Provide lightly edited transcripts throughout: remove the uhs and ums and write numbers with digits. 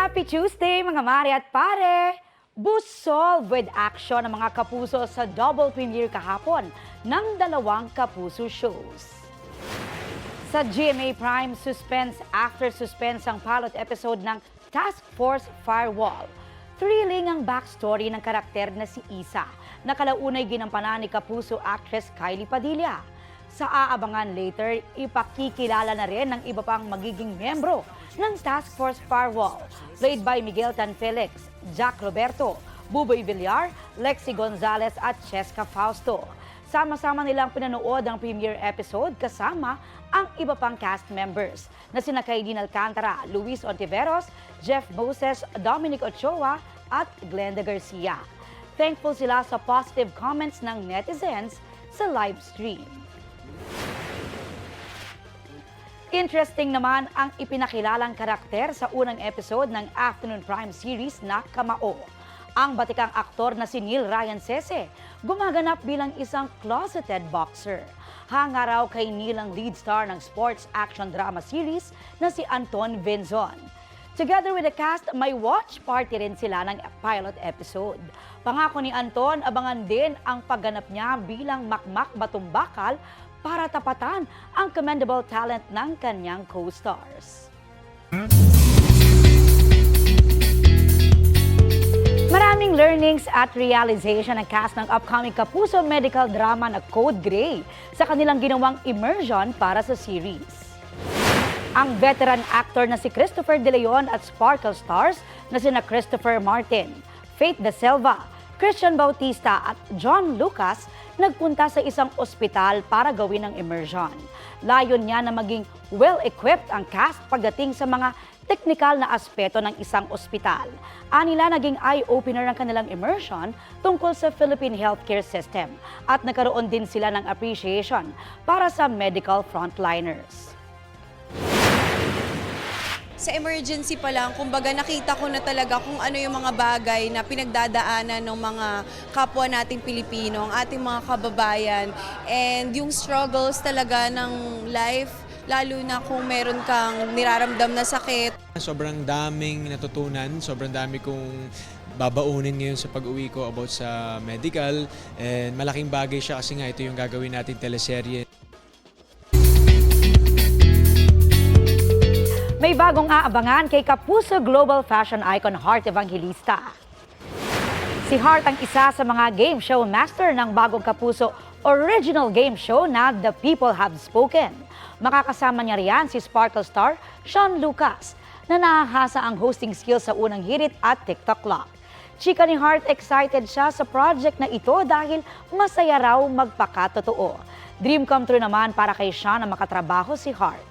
Happy Tuesday mga mare at pare! Busol with action ang mga kapuso sa double premiere kahapon ng dalawang kapuso shows. Sa GMA Prime, suspense after suspense ang pilot episode ng Task Force Firewall. Thrilling ang backstory ng karakter na si Isa, na kalaunay ginampanan ni kapuso actress Kylie Padilla. Sa aabangan later, ipakikilala na rin ng iba pang magiging membro ng Task Force Firewall, played by Miguel Tan Felix, Jack Roberto, Buboy Villar, Lexi Gonzalez at Cheska Fausto. Sama-sama nilang pinanood ang premiere episode kasama ang iba pang cast members na sina Kaylin Alcantara, Luis Ontiveros, Jeff Moses, Dominic Ochoa at Glenda Garcia. Thankful sila sa positive comments ng netizens sa live stream. Interesting naman ang ipinakilalang karakter sa unang episode ng Afternoon Prime series na Kamao. Ang batikang aktor na si Neil Ryan Sese, gumaganap bilang isang closeted boxer. Hanga raw kay Neil ang lead star ng sports action drama series na si Anton Venzon. Together with the cast, may watch party rin sila ng pilot episode. Pangako ni Anton, abangan din ang pagganap niya bilang makmak batumbakal para tapatan ang commendable talent ng kanyang co-stars. Maraming learnings at realization ang cast ng upcoming kapuso medical drama na Code Grey sa kanilang ginawang immersion para sa series. Ang veteran actor na si Christopher De Leon at Sparkle stars na sina Christopher Martin, Faith De Silva, Christian Bautista at John Lucas nagpunta sa isang ospital para gawin ang immersion. Layon niya na maging well-equipped ang cast pagdating sa mga teknikal na aspeto ng isang ospital. Anila naging eye-opener ang kanilang immersion tungkol sa Philippine healthcare system at nagkaroon din sila ng appreciation para sa medical frontliners. Sa emergency pa lang, kumbaga nakita ko na talaga kung ano yung mga bagay na pinagdadaanan ng mga kapwa nating Pilipino, ang ating mga kababayan, and yung struggles talaga ng life, lalo na kung meron kang niraramdam na sakit. Sobrang daming natutunan, sobrang dami kong babaunin ngayon sa pag-uwi ko about sa medical, and malaking bagay siya kasi nga ito yung gagawin natin teleserye. May bagong aabangan kay kapuso global fashion icon Heart Evangelista. Si Heart ang isa sa mga game show master ng bagong kapuso original game show na The People Have Spoken. Makakasama niya riyan si Sparkle star Sean Lucas na nahahasa ang hosting skills sa unang hirit at TikTok Lock. Chika ni Heart, excited siya sa project na ito dahil masaya raw magpakatotoo. Dream come true naman para kay Sean na makatrabaho si Heart.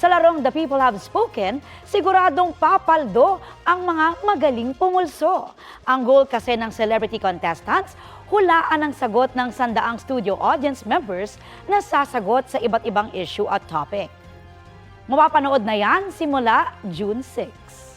Sa larong The People Have Spoken, siguradong papaldo ang mga magaling pumulso. Ang goal kasi ng celebrity contestants, hulaan ang sagot ng 100 studio audience members na sasagot sa iba't ibang issue at topic. Mapapanood na yan simula June 6.